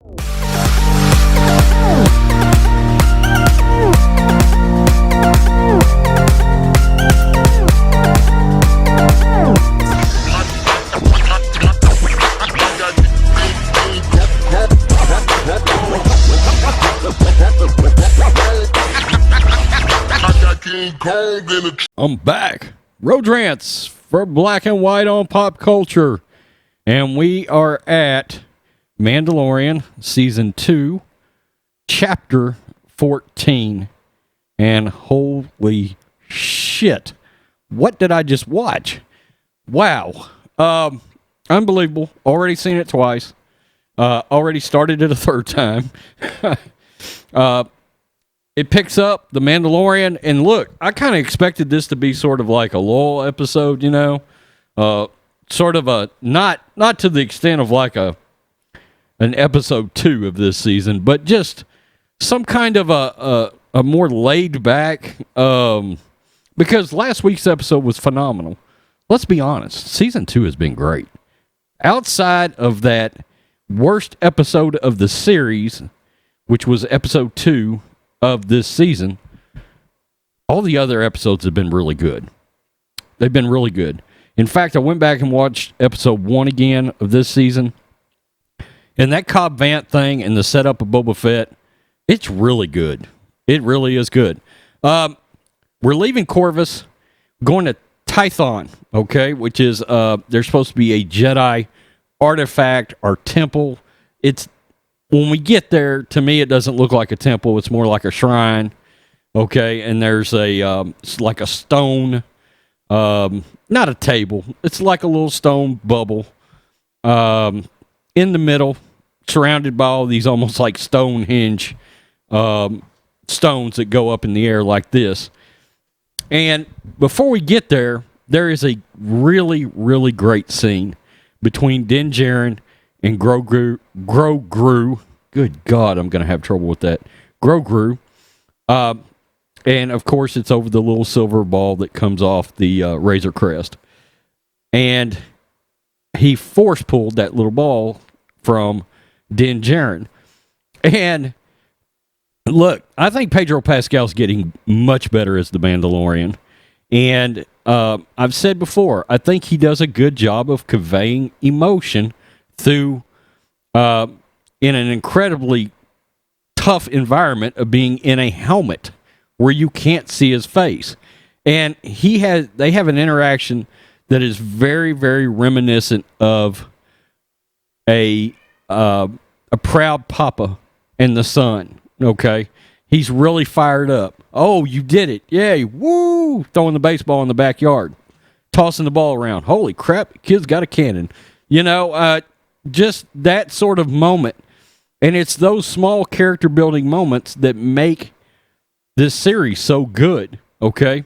I'm back. Road Rants for Black and White on Pop Culture. And we are at Mandalorian Season 2, Chapter 14. And holy shit, what did I just watch? Wow. Unbelievable. Already seen it twice. Already started it a third time. It picks up The Mandalorian, and look, I kind of expected this to be sort of like a lull episode, you know, sort of a not to the extent of like an episode 2 of this season, but just some kind of a more laid back, because last week's episode was phenomenal. Let's be honest, season 2 has been great. Outside of that worst episode of the series, which was episode 2 of this season, all the other episodes have been really good. They've been really good. In fact, I went back and watched episode 1 again of this season, and that Cobb Vanth thing and the setup of Boba Fett, it's really good. It really is good. We're leaving Corvus, going to Tython, okay, which is there's supposed to be a Jedi artifact or temple. It's when we get there, to me, it doesn't look like a temple. It's more like a shrine, okay? And there's it's like a stone, not a table. It's like a little stone bubble in the middle, surrounded by all these almost like Stonehenge stones that go up in the air like this. And before we get there, there is a really, really great scene between Din Djarin and Grogu. Good God, I'm going to have trouble with that. Grogu. And, of course, it's over the little silver ball that comes off the Razor Crest. And he force-pulled that little ball from Din Djarin. And, look, I think Pedro Pascal's getting much better as the Mandalorian. And I've said before, I think he does a good job of conveying emotion through in an incredibly tough environment of being in a helmet where you can't see his face. And they have an interaction that is very, very reminiscent of a proud papa and the son. Okay, he's really fired up. Oh, you did it! Yay! Woo! Throwing the baseball in the backyard, tossing the ball around. Holy crap! The kid's got a cannon. You know, just that sort of moment. And it's those small character building moments that make this series so good. Okay,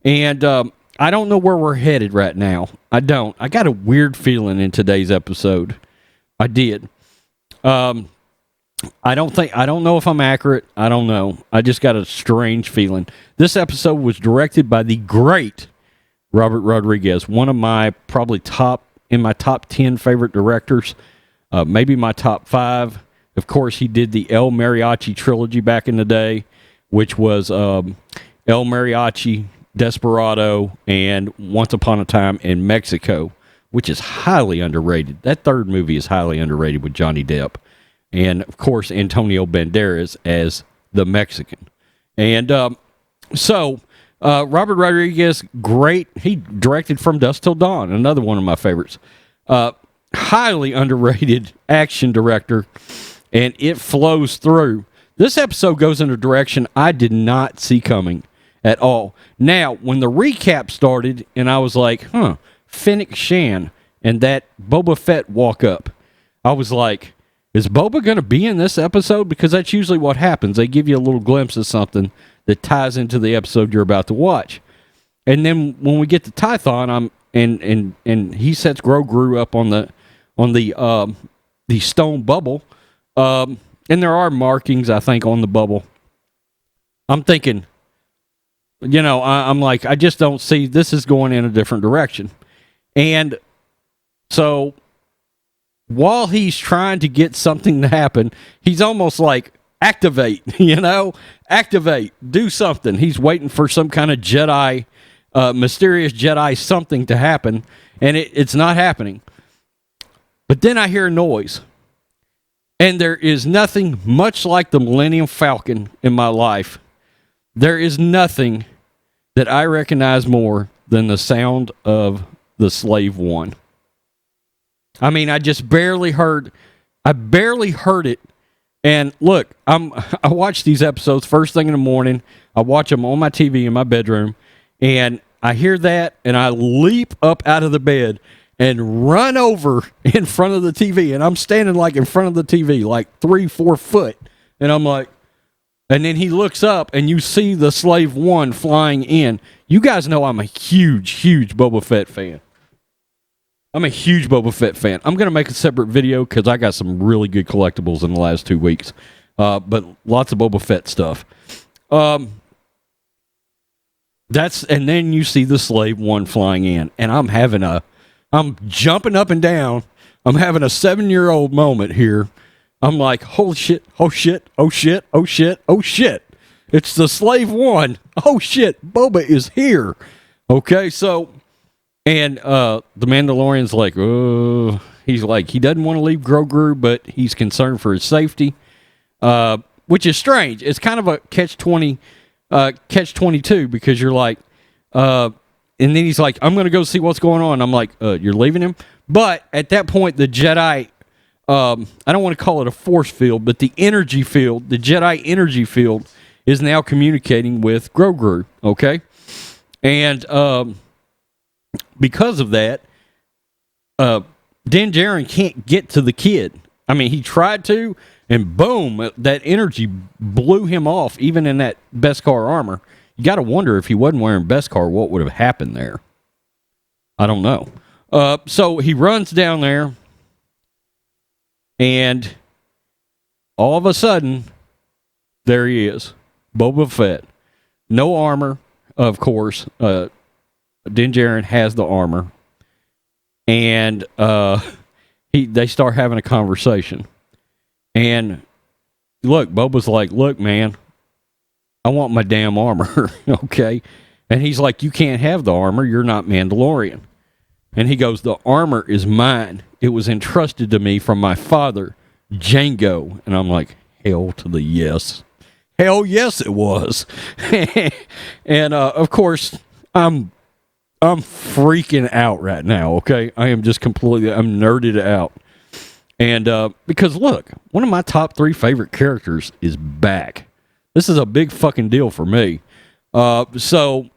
and I don't know where we're headed right now. I don't. I got a weird feeling in today's episode. I did. I don't know if I'm accurate. I don't know. I just got a strange feeling. This episode was directed by the great Robert Rodriguez, one of my probably top 10 favorite directors, maybe my top 5. Of course, he did the El Mariachi trilogy back in the day, which was El Mariachi, Desperado, and Once Upon a Time in Mexico, which is highly underrated. That third movie is highly underrated with Johnny Depp. And, of course, Antonio Banderas as the Mexican. And so, Robert Rodriguez, great. He directed From Dusk Till Dawn, another one of my favorites. Highly underrated action director, and it flows through. This episode goes in a direction I did not see coming at all. Now, when the recap started, and I was like, Fennec Shan and that Boba Fett walk up, I was like, is Boba going to be in this episode? Because that's usually what happens. They give you a little glimpse of something that ties into the episode you're about to watch. And then when we get to Tython, and he sets Grogu up on the stone bubble, and there are markings, I think, on the bubble. I'm thinking, I'm like, I just don't see this is going in a different direction. And so while he's trying to get something to happen, he's almost like, activate, activate, do something. He's waiting for some kind of Jedi, mysterious Jedi something to happen, and it's not happening. But then I hear a noise, and there is nothing much like the Millennium Falcon in my life. There is nothing that I recognize more than the sound of the Slave One. I mean, I barely heard it. And look, I watch these episodes first thing in the morning. I watch them on my TV in my bedroom, and I hear that, and I leap up out of the bed and run over in front of the TV, and I'm standing like in front of the TV, like 3-4 foot, and I'm like, and then he looks up, and you see the Slave One flying in. You guys know I'm a huge Boba Fett fan. I'm a huge Boba Fett fan. I'm going to make a separate video because I got some really good collectibles in the last 2 weeks. But lots of Boba Fett stuff. And then you see the Slave One flying in. And I'm jumping up and down. I'm having a 7-year-old moment here. I'm like, holy shit, oh shit, oh shit, oh shit, oh shit. It's the Slave One. Oh shit, Boba is here. Okay, so... And the Mandalorian's like, he's like, he doesn't want to leave Grogu, but he's concerned for his safety, which is strange. It's kind of a catch-22 because you're like, and then he's like, I'm going to go see what's going on. I'm like, you're leaving him? But at that point, the Jedi, I don't want to call it a force field, but the energy field, the Jedi energy field is now communicating with Grogu, okay? And, because of that, Din Djarin can't get to the kid. I mean, he tried to, and boom, that energy blew him off, even in that Beskar armor. You got to wonder if he wasn't wearing Beskar, what would have happened there? I don't know. So he runs down there, and all of a sudden, there he is, Boba Fett. No armor, of course. Din Djarin has the armor, and they start having a conversation. And look, Boba's like, look, man, I want my damn armor, okay? And he's like, you can't have the armor, you're not Mandalorian. And he goes, the armor is mine. It was entrusted to me from my father, Jango. And I'm like, hell to the yes. Hell yes, it was. And of course, I'm freaking out right now, okay? I am just I'm nerded out. And because, look, one of my top 3 favorite characters is back. This is a big fucking deal for me. So,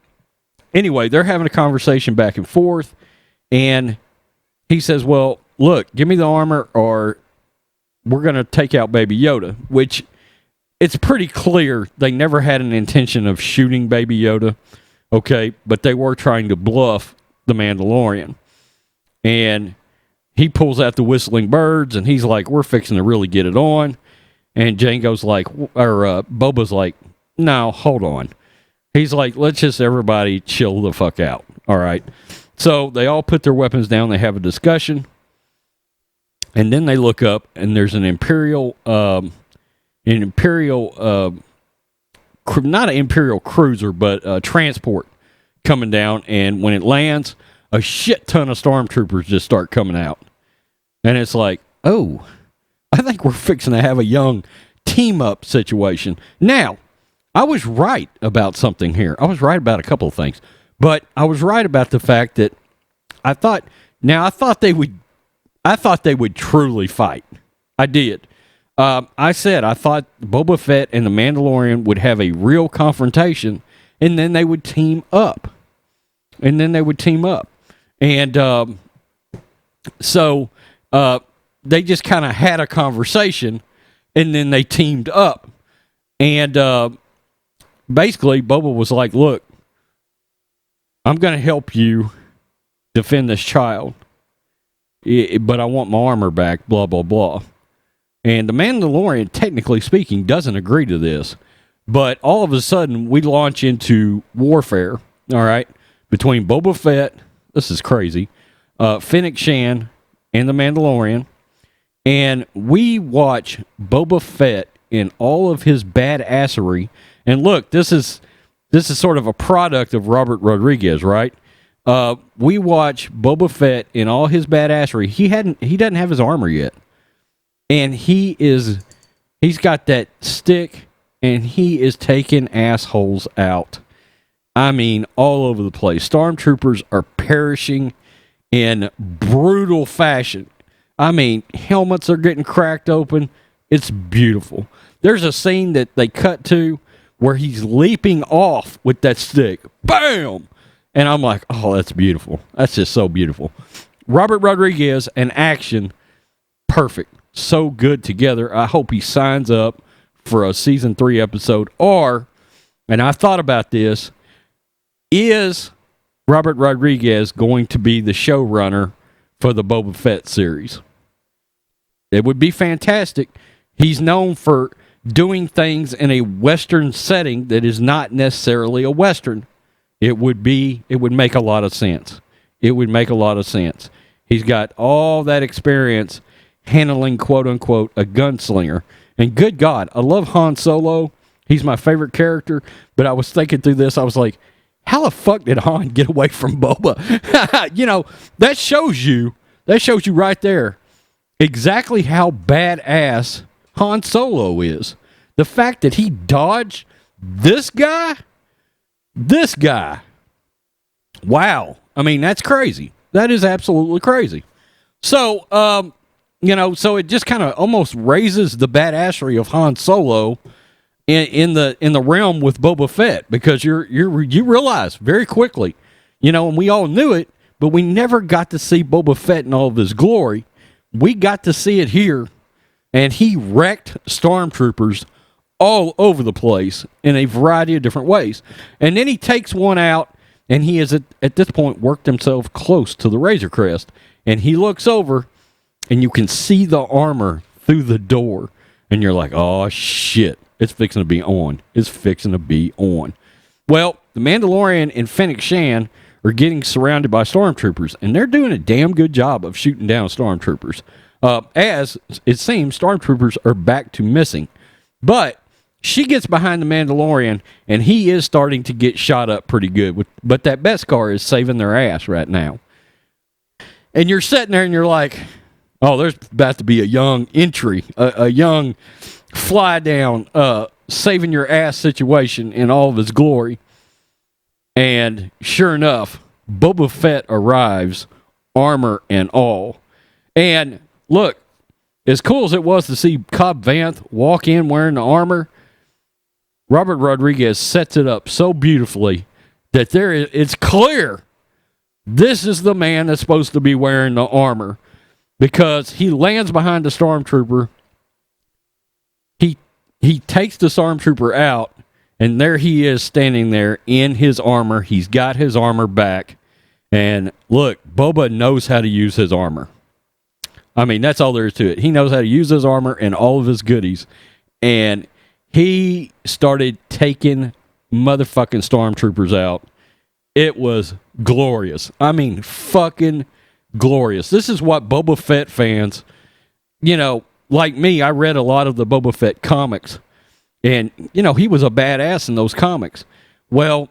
anyway, they're having a conversation back and forth, and he says, well, look, give me the armor or we're going to take out Baby Yoda, which it's pretty clear they never had an intention of shooting Baby Yoda. Okay, but they were trying to bluff the Mandalorian. And he pulls out the whistling birds, and he's like, we're fixing to really get it on. And Jango's like, or Boba's like, no, hold on. He's like, let's just everybody chill the fuck out. All right. So they all put their weapons down. They have a discussion. And then they look up, and there's an Imperial, not an Imperial cruiser, but transport coming down. And when it lands, a shit ton of stormtroopers just start coming out. And it's like, oh, I think we're fixing to have a young team-up situation. Now, I was right about something here. I was right about a couple of things. But I was right about the fact that I thought they would truly fight. I did. I said I thought Boba Fett and the Mandalorian would have a real confrontation, and then they would team up. And so they just kind of had a conversation, and then they teamed up. And basically, Boba was like, look, I'm going to help you defend this child, but I want my armor back, blah, blah, blah. And the Mandalorian, technically speaking, doesn't agree to this. But all of a sudden, we launch into warfare, all right, between Boba Fett, this is crazy, Fennec Shan, and the Mandalorian. and we watch Boba Fett in all of his badassery. And look, this is sort of a product of Robert Rodriguez, right? We watch Boba Fett in all his badassery. He doesn't have his armor yet, and he's got that stick, and he is taking assholes out. I mean, all over the place. Stormtroopers are perishing in brutal fashion. I mean, helmets are getting cracked open. It's beautiful. There's a scene that they cut to where he's leaping off with that stick. Bam! And I'm like, oh, that's beautiful. That's just so beautiful. Robert Rodriguez and action, perfect. So good together. I hope he signs up for a season 3 episode. Or, and I thought about this, is Robert Rodriguez going to be the showrunner for the Boba Fett series? It would be fantastic. He's known for doing things in a Western setting that is not necessarily a Western. It would make a lot of sense. It would make a lot of sense. He's got all that experience handling, quote unquote, a gunslinger. And good God, I love Han Solo. He's my favorite character. But I was thinking through this, I was like, how the fuck did Han get away from Boba? You know, that shows you right there exactly how badass Han Solo is. The fact that he dodged this guy. Wow. I mean, that's crazy. That is absolutely crazy. So, so it just kind of almost raises the badassery of Han Solo in the realm with Boba Fett, because you realize very quickly, and we all knew it, but we never got to see Boba Fett in all of his glory. We got to see it here, and he wrecked stormtroopers all over the place in a variety of different ways. And then he takes one out, and he has at this point worked himself close to the Razor Crest, and he looks over, and you can see the armor through the door, and you're like, oh shit, it's fixing to be on. It's fixing to be on. Well, the Mandalorian and Fennec Shan are getting surrounded by stormtroopers, and they're doing a damn good job of shooting down stormtroopers. As it seems, stormtroopers are back to missing. But she gets behind the Mandalorian, and he is starting to get shot up pretty good. But that Beskar is saving their ass right now. And you're sitting there, and you're like, oh, there's about to be a young entry, a young fly down, saving your ass situation in all of its glory. And sure enough, Boba Fett arrives, armor and all. And look, as cool as it was to see Cobb Vanth walk in wearing the armor, Robert Rodriguez sets it up so beautifully that it's clear this is the man that's supposed to be wearing the armor, because he lands behind the stormtrooper. He takes the stormtrooper out, and there he is standing there in his armor. He's got his armor back. And look, Boba knows how to use his armor. I mean, that's all there is to it. He knows how to use his armor and all of his goodies. And he started taking motherfucking stormtroopers out. It was glorious. I mean, fucking glorious. This is what Boba Fett fans, like me, I read a lot of the Boba Fett comics. And, he was a badass in those comics. Well,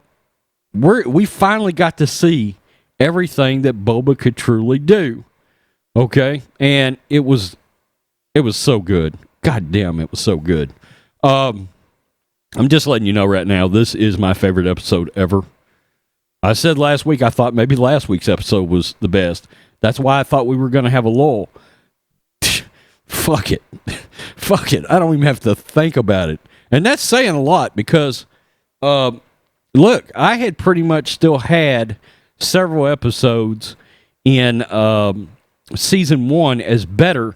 we finally got to see everything that Boba could truly do. Okay? And it was so good. God damn, it was so good. I'm just letting you know right now, this is my favorite episode ever. I said last week I thought maybe last week's episode was the best. That's why I thought we were going to have a lull. Fuck it. Fuck it. I don't even have to think about it. And that's saying a lot, because, look, I had pretty much still had several episodes in season 1 as better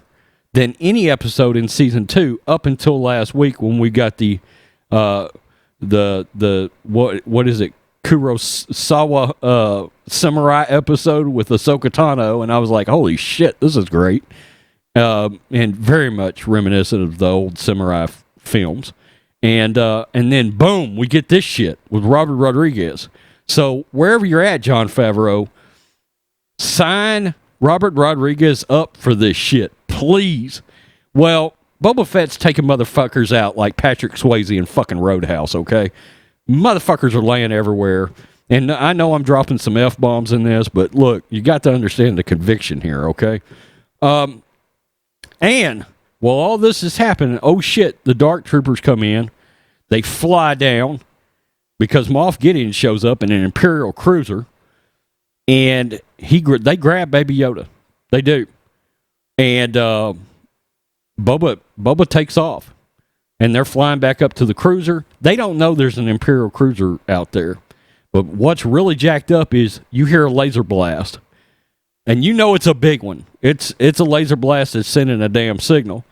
than any episode in season 2 up until last week, when we got the what is it, Kurosawa samurai episode with Ahsoka Tano, and I was like, holy shit, this is great. And very much reminiscent of the old samurai films. And then, boom, we get this shit with Robert Rodriguez. So, wherever you're at, Jon Favreau, sign Robert Rodriguez up for this shit, please. Well, Boba Fett's taking motherfuckers out like Patrick Swayze in fucking Roadhouse, okay? Motherfuckers are laying everywhere. And I know I'm dropping some F-bombs in this, but look, you got to understand the conviction here, okay? And while all this is happening, oh shit, the Dark Troopers come in. They fly down because Moff Gideon shows up in an Imperial cruiser. And they grab Baby Yoda. They do. And Boba takes off. And they're flying back up to the cruiser. They don't know there's an Imperial cruiser out there. But what's really jacked up is you hear a laser blast. And you know it's a big one. It's a laser blast that's sending a damn signal.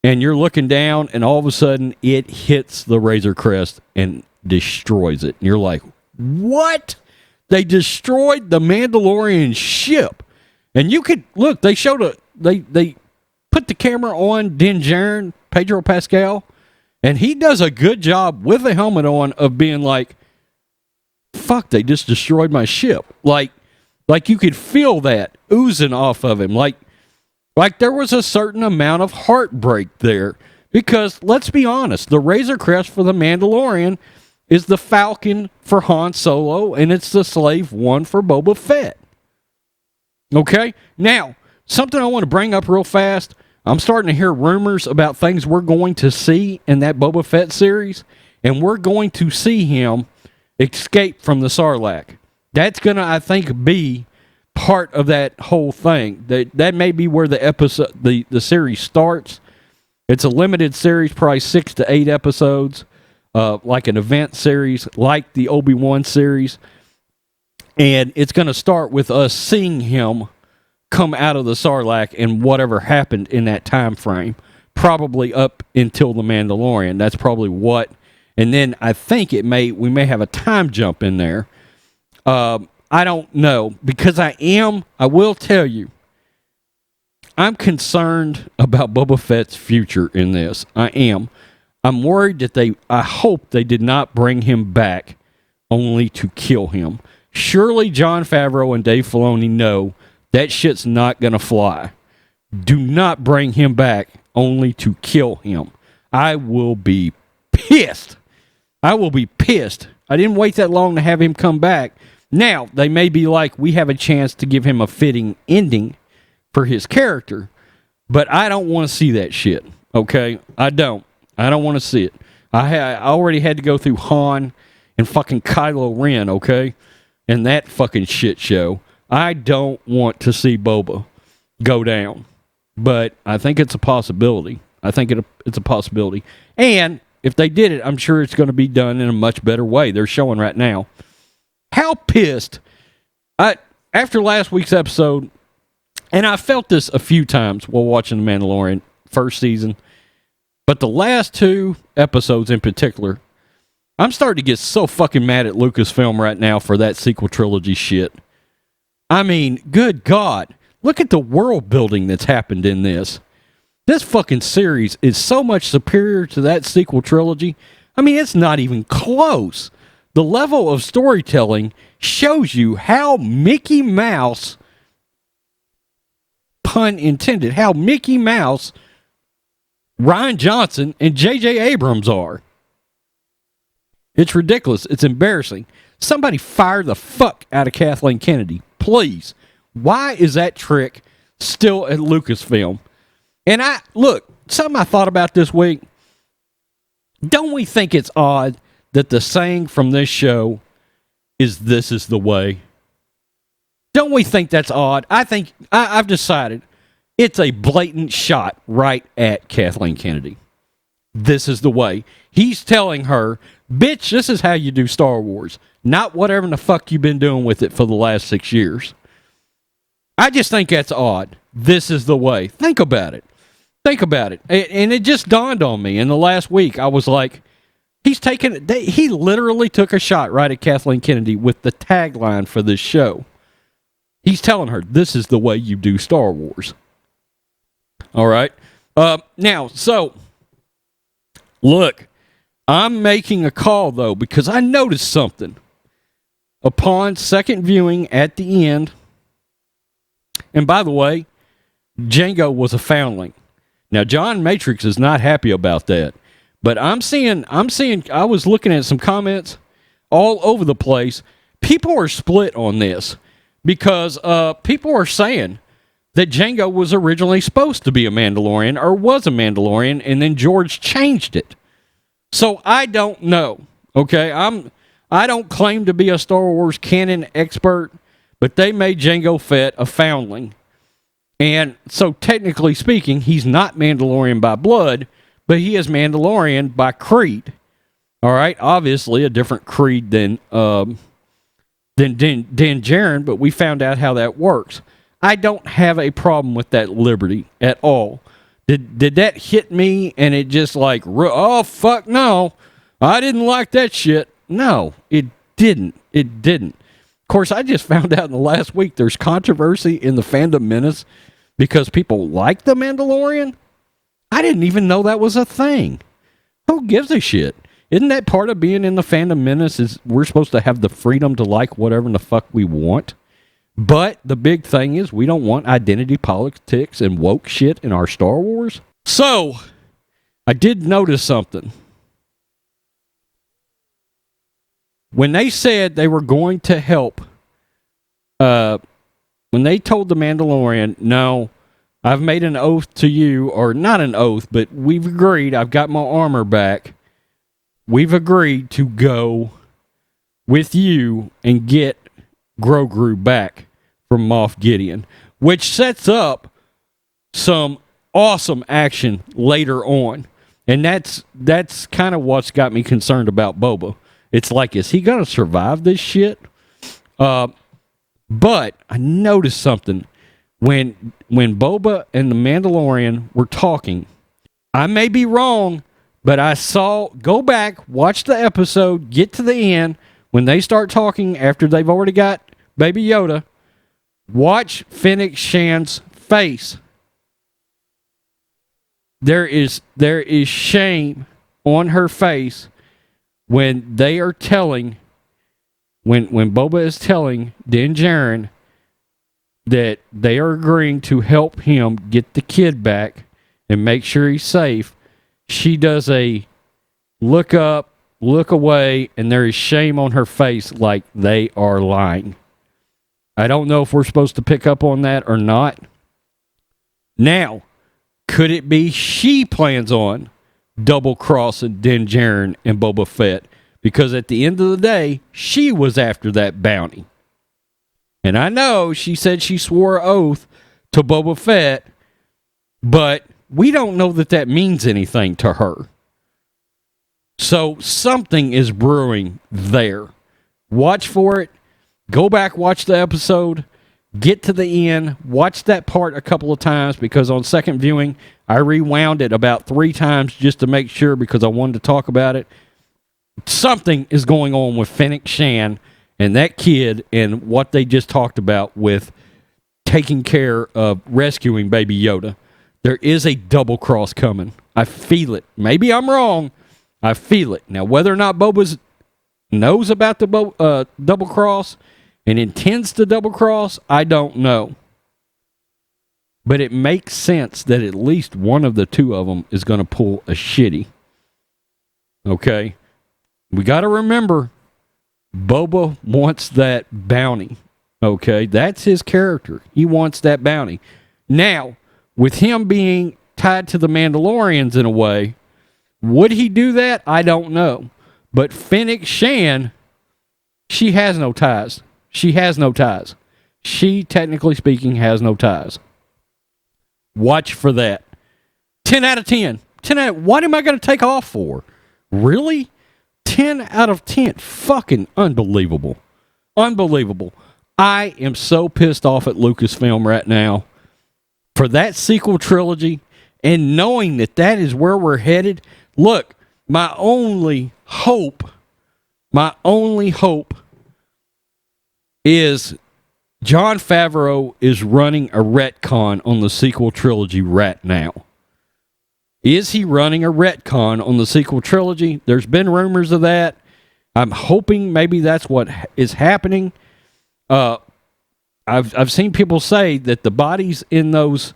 And you're looking down, and all of a sudden, it hits the Razor Crest and destroys it. And you're like, what? They destroyed the Mandalorian ship. And you could, look, they showed they put the camera on Din Djarin, Pedro Pascal, and he does a good job with the helmet on of being like, fuck, they just destroyed my ship. Like you could feel that oozing off of him. Like there was a certain amount of heartbreak there. Because, let's be honest, the Razor Crest for the Mandalorian is the Falcon for Han Solo, and it's the Slave One for Boba Fett. Okay? Now, something I want to bring up real fast. I'm starting to hear rumors about things we're going to see in that Boba Fett series, and we're going to see him escape from the Sarlacc. That's going to, I think, be part of that whole thing. That may be where the episode, the series starts. It's a limited series, probably 6 to 8 episodes. Like an event series, like the Obi-Wan series. And it's going to start with us seeing him come out of the Sarlacc and whatever happened in that time frame. Probably up until the Mandalorian. That's probably what. And then I think we may have a time jump in there. I don't know. Because I will tell you, I'm concerned about Boba Fett's future in this. I am. I'm worried that I hope they did not bring him back only to kill him. Surely Jon Favreau and Dave Filoni know that shit's not going to fly. Do not bring him back only to kill him. I will be pissed. I will be pissed. I didn't wait that long to have him come back. Now, they may be like, we have a chance to give him a fitting ending for his character, but I don't want to see that shit. Okay? I don't want to see it. I already had to go through Han and fucking Kylo Ren, okay? And that fucking shit show. I don't want to see Boba go down. But I think it's a possibility. It's a possibility. And if they did it, I'm sure it's going to be done in a much better way. They're showing right now. How pissed. After last week's episode, and I felt this a few times while watching The Mandalorian first season, but the last 2 episodes in particular, I'm starting to get so fucking mad at Lucasfilm right now for that sequel trilogy shit. I mean, good God. Look at the world building that's happened in this. This fucking series is so much superior to that sequel trilogy. I mean, it's not even close. The level of storytelling shows you how Mickey Mouse, pun intended, how Mickey Mouse, Rian Johnson, and J.J. Abrams are. It's ridiculous. It's embarrassing. Somebody fire the fuck out of Kathleen Kennedy. Please. Why is that trick still at Lucasfilm? And something I thought about this week. Don't we think it's odd that the saying from this show is "this is the way"? Don't we think that's odd? I think I've decided it's a blatant shot right at Kathleen Kennedy. This is the way. He's telling her, bitch, this is how you do Star Wars. Not whatever the fuck you've been doing with it for the last 6 years. I just think that's odd. This is the way. Think about it. And it just dawned on me in the last week. I was like, he literally took a shot right at Kathleen Kennedy with the tagline for this show. He's telling her, this is the way you do Star Wars. All right. Now, so, look, I'm making a call, though, because I noticed something. Upon second viewing at the end, and by the way, Django was a foundling. Now, John Matrix is not happy about that. But I'm seeing, I was looking at some comments all over the place. People are split on this because people are saying that Jango was originally supposed to be a Mandalorian or was a Mandalorian, and then George changed it. So I don't know. Okay, I don't claim to be a Star Wars canon expert, but they made Jango Fett a foundling. And so technically speaking, he's not Mandalorian by blood, but he is Mandalorian by creed. All right, obviously a different creed than Din Djarin, but we found out how that works. I don't have a problem with that liberty at all. Did that hit me and it just like, oh, fuck no, I didn't like that shit? No, it didn't. It didn't. Of course, I just found out in the last week there's controversy in the fandom menace because people like The Mandalorian. I didn't even know that was a thing. Who gives a shit? Isn't that part of being in the fandom menace is we're supposed to have the freedom to like whatever the fuck we want? But the big thing is we don't want identity politics and woke shit in our Star Wars. So, I did notice something. When they said they were going to help, when they told the Mandalorian, no, I've made an oath to you, or not an oath, but we've agreed, I've got my armor back. We've agreed to go with you and get Grogu back from Moff Gideon, which sets up some awesome action later on. And that's kind of what's got me concerned about Boba. It's like, is he going to survive this shit? But I noticed something. When Boba and the Mandalorian were talking, I may be wrong, but I saw, go back, watch the episode, get to the end, when they start talking after they've already got Baby Yoda, watch Fennec Shan's face. There is shame on her face when they are telling, when Boba is telling Din Djarin that they are agreeing to help him get the kid back and make sure he's safe. She does a look up, look away, and there is shame on her face like they are lying. I don't know if we're supposed to pick up on that or not. Now, could it be she plans on double-crossing Din Djarin and Boba Fett? Because at the end of the day, she was after that bounty. And I know she said she swore an oath to Boba Fett, but we don't know that that means anything to her. So something is brewing there. Watch for it. Go back, watch the episode. Get to the end. Watch that part a couple of times because on second viewing, I rewound it about 3 times just to make sure because I wanted to talk about it. Something is going on with Fennec Shan and that kid and what they just talked about with taking care of rescuing Baby Yoda. There is a double cross coming. I feel it. Maybe I'm wrong. I feel it. Now, whether or not Boba knows about the double cross and intends to double cross, I don't know. But it makes sense that at least one of the two of them is going to pull a shitty. Okay? We got to remember, Boba wants that bounty. Okay? That's his character. He wants that bounty. Now, with him being tied to the Mandalorians in a way, would he do that? I don't know. But Fennec Shan, she has no ties. She has no ties. She, technically speaking, has no ties. Watch for that. 10 out of 10. What am I going to take off for? Really? 10 out of 10. Fucking unbelievable. Unbelievable. I am so pissed off at Lucasfilm right now for that sequel trilogy and knowing that that is where we're headed. Look, my only hope is Jon Favreau is running a retcon on the sequel trilogy right now. Is he running a retcon on the sequel trilogy? There's been rumors of that. I'm hoping maybe that's what is happening. I've seen people say that the bodies in those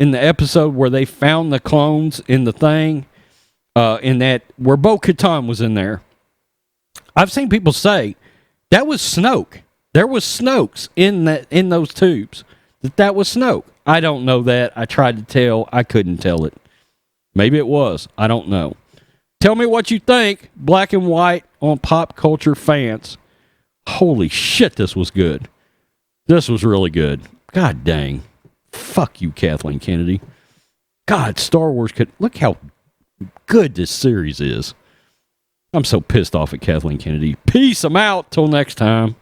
in the episode where they found the clones in the thing, in that where Bo-Katan was in there. I've seen people say that was Snoke. There was Snokes in those tubes. That was Snoke. I don't know that. I tried to tell. I couldn't tell it. Maybe it was. I don't know. Tell me what you think. Black and White on Pop Culture Fans. Holy shit, this was good. This was really good. God dang. Fuck you, Kathleen Kennedy. God, Star Wars could... Look how good this series is. I'm so pissed off at Kathleen Kennedy. Peace. I'm out. Till next time.